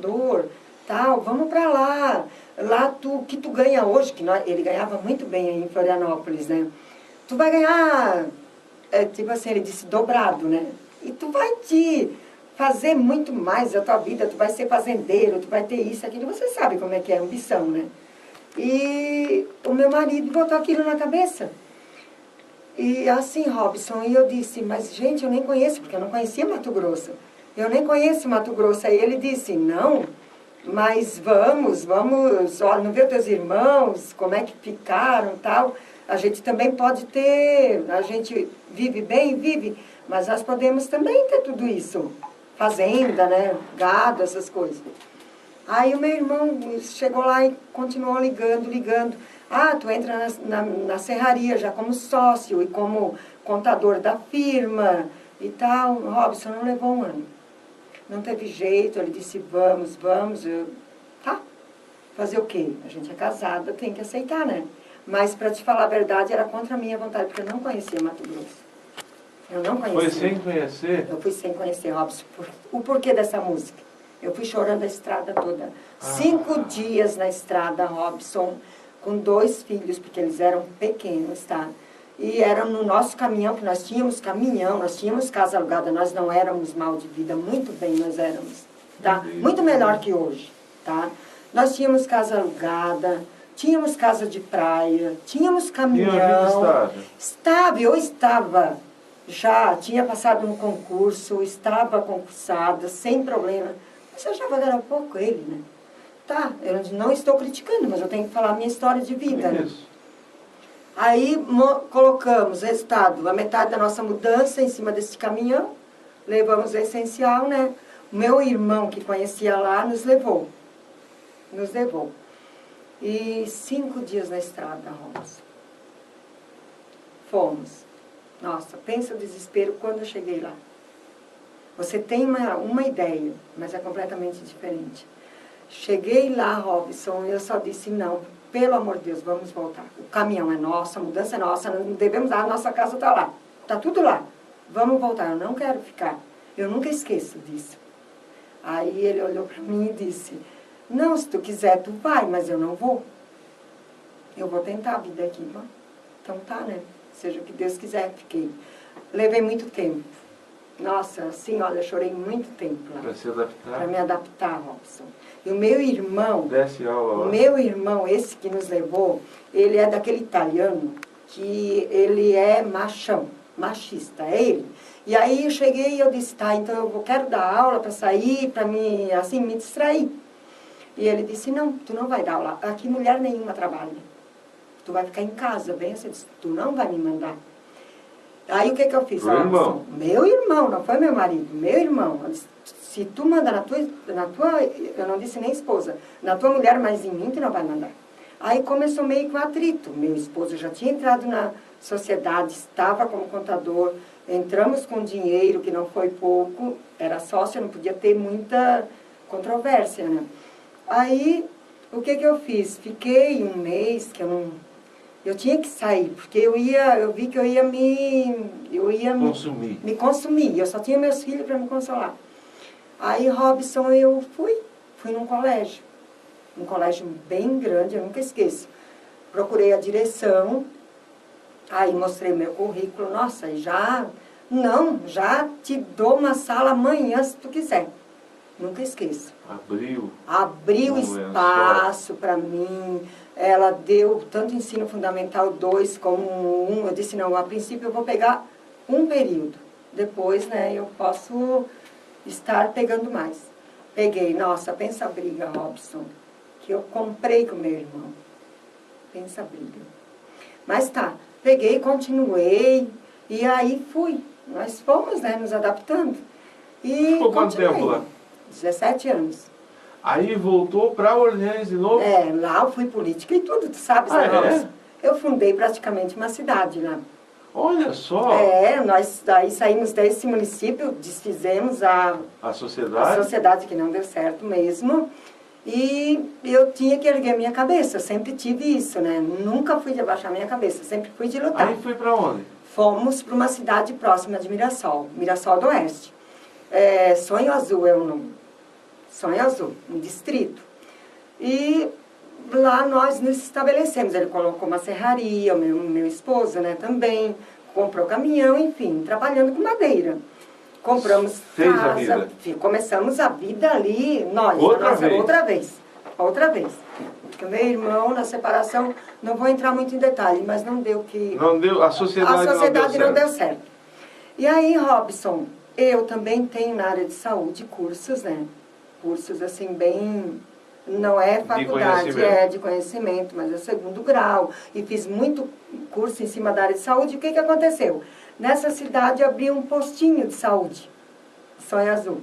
contador, tal, vamos para lá. Lá, que tu ganha hoje, que ele ganhava muito bem aí em Florianópolis, né? Tu vai ganhar, tipo assim, ele disse, dobrado, né? E tu vai te fazer muito mais da tua vida, tu vai ser fazendeiro, tu vai ter isso, aquilo. Você sabe como é que é a ambição, né? E o meu marido botou aquilo na cabeça. E assim, Robson, e eu disse, mas gente, eu nem conheço, porque eu não conhecia Mato Grosso. Eu nem conheço Mato Grosso. Aí ele disse, não, mas vamos, ó, não vê teus irmãos, como é que ficaram, tal. A gente também pode ter, a gente vive bem, vive, mas nós podemos também ter tudo isso. Fazenda, né, gado, essas coisas. Aí o meu irmão chegou lá e continuou ligando. Ah, tu entra na serraria já como sócio e como contador da firma e tal. Robson, não levou um ano. Não teve jeito, ele disse, vamos. Tá, fazer o quê? A gente é casada, tem que aceitar, né? Mas, para te falar a verdade, era contra a minha vontade, porque eu não conhecia Mato Grosso. Eu não conhecia. Foi sem conhecer? Eu fui sem conhecer, Robson. O porquê dessa música? Eu fui chorando a estrada toda. 5 dias na estrada, Robson, com 2 filhos, porque eles eram pequenos, tá? E eram no nosso caminhão, que nós tínhamos caminhão, nós tínhamos casa alugada, nós não éramos mal de vida, muito bem nós éramos, tá? Muito melhor que hoje, tá? Nós tínhamos casa alugada, tínhamos casa de praia, tínhamos caminhão. Eu estava, já tinha passado no concurso, estava concursada, sem problema. Mas eu achava que era pouco ele, né? Tá, eu não estou criticando, mas eu tenho que falar a minha história de vida, né? Aí colocamos, resultado, a metade da nossa mudança em cima desse caminhão, levamos o essencial, né? O meu irmão, que conhecia lá, nos levou. E 5 dias na estrada, Robson. Fomos. Nossa, pensa o desespero quando eu cheguei lá. Você tem uma ideia, mas é completamente diferente. Cheguei lá, Robson, e eu só disse, não, pelo amor de Deus, vamos voltar. O caminhão é nosso, a mudança é nossa, não devemos dar, a nossa casa está lá. Está tudo lá. Vamos voltar, eu não quero ficar. Eu nunca esqueço disso. Aí ele olhou para mim e disse, não, se tu quiser, tu vai, mas eu não vou. Eu vou tentar a vida aqui. Então tá, né? Seja o que Deus quiser, fiquei. Levei muito tempo. Nossa, assim, olha, chorei muito tempo lá. Para se adaptar? Para me adaptar, Robson. E o meu irmão... Desce aula lá. O meu irmão, esse que nos levou, ele é daquele italiano que ele é machista, é ele. E aí eu cheguei e eu disse, tá, então eu quero dar aula para sair, para me, assim, me distrair. E ele disse, não, tu não vai dar aula. Aqui mulher nenhuma trabalha. Tu vai ficar em casa, bem assim, tu não vai me mandar. Aí o que eu fiz? Meu irmão. Meu irmão, não foi meu marido, meu irmão. Se tu manda na tua, eu não disse nem esposa, na tua mulher, mas em mim tu não vai mandar. Aí começou meio que um atrito. Meu esposo já tinha entrado na sociedade, estava como contador, entramos com dinheiro, que não foi pouco, era sócio, não podia ter muita controvérsia, né? Aí, o que eu fiz? Fiquei um mês que eu tinha que sair, porque eu vi que eu ia me consumir. Eu só tinha meus filhos para me consolar. Aí, Robson, eu fui num colégio bem grande, eu nunca esqueço. Procurei a direção, aí mostrei meu currículo, nossa, já já te dou uma sala amanhã, se tu quiser. Nunca esqueço. Abriu espaço para mim. Ela deu tanto ensino fundamental 2 como 1. Eu disse, não, a princípio eu vou pegar um período. Depois, né, eu posso estar pegando mais. Peguei, nossa, pensa a briga, Robson, que eu comprei com meu irmão. Pensa a briga. Mas tá, peguei, continuei, e aí fui. Nós fomos, né, nos adaptando. E ficou quanto tempo lá? 17 anos. Aí voltou para Orleans de novo? Lá eu fui política e tudo, tu sabes, né? Eu fundei praticamente uma cidade lá. Olha só! Nós daí saímos desse município, desfizemos a sociedade, que não deu certo mesmo. E eu tinha que erguer minha cabeça, eu sempre tive isso, né? Nunca fui de abaixar minha cabeça, sempre fui de lutar. Aí foi para onde? Fomos para uma cidade próxima de Mirassol, Mirassol do Oeste. Sonho Azul é o nome. Sonho Azul, um distrito. E lá nós nos estabelecemos. Ele colocou uma serraria, o meu esposo, né, também, comprou caminhão, enfim, trabalhando com madeira. Compramos Fez casa, a vida. Começamos a vida ali, nós, Outra vez. Outra vez. Porque meu irmão, na separação, não vou entrar muito em detalhe, mas não deu que... Não deu, a sociedade não deu certo. E aí, Robson, eu também tenho na área de saúde cursos, né? Cursos, assim, bem... Não é faculdade, é de conhecimento, mas é segundo grau. E fiz muito curso em cima da área de saúde. E o que aconteceu? Nessa cidade abriu um postinho de saúde, Sonho Azul.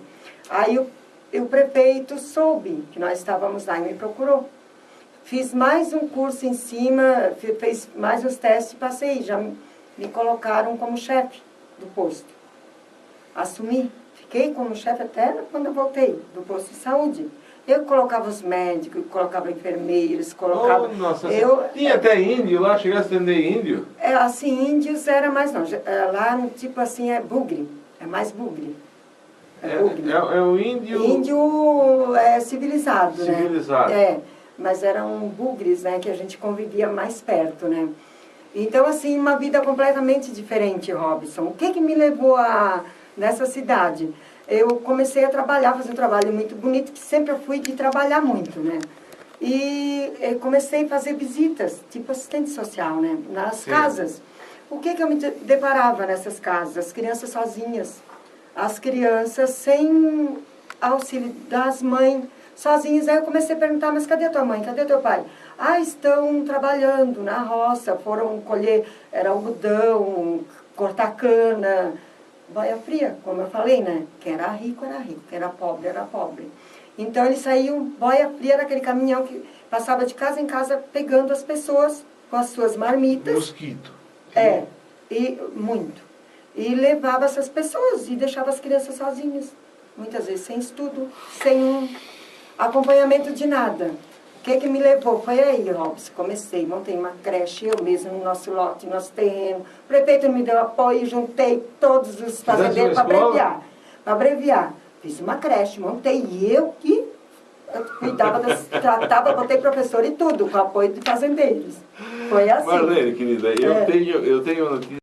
Aí o prefeito soube que nós estávamos lá e me procurou. Fiz mais um curso em cima, fiz mais os testes e passei. Já me colocaram como chefe do posto. Assumi, fiquei como chefe até quando eu voltei do posto de saúde. Eu colocava os médicos, colocava enfermeiros, colocava... Oh, nossa, tinha até índio lá, chegasse a atender índio? É, assim, índios era mais não. Lá, tipo assim, é bugre. É mais bugre. É o índio... Índio é civilizado, né? Civilizado. É, mas eram bugres, né? Que a gente convivia mais perto, né? Então, assim, uma vida completamente diferente, Robson. O que me levou nessa cidade? Eu comecei a trabalhar, fazer um trabalho muito bonito, que sempre eu fui de trabalhar muito, né? E eu comecei a fazer visitas, tipo assistente social, né? Nas casas. O que eu me deparava nessas casas? As crianças sozinhas. As crianças sem auxílio das mães, sozinhas. Aí eu comecei a perguntar, mas cadê a tua mãe? Cadê teu pai? Ah, estão trabalhando na roça, foram colher, era algodão, cortar cana... Boia fria, como eu falei, né? Quem era rico, quem era pobre, era pobre. Então, eles saíam, boia fria era aquele caminhão que passava de casa em casa pegando as pessoas com as suas marmitas. Mosquito. É, e muito. E levava essas pessoas e deixava as crianças sozinhas. Muitas vezes sem estudo, sem um acompanhamento de nada. O que me levou? Foi aí, Robson, comecei, montei uma creche, eu mesmo, no nosso lote, no nosso terreno. O prefeito me deu apoio, juntei todos os fazendeiros para abreviar. Fiz uma creche, montei, e eu que cuidava, tratava, botei professor e tudo, com apoio de fazendeiros. Foi assim. Marlene, querida, eu tenho uma notícia.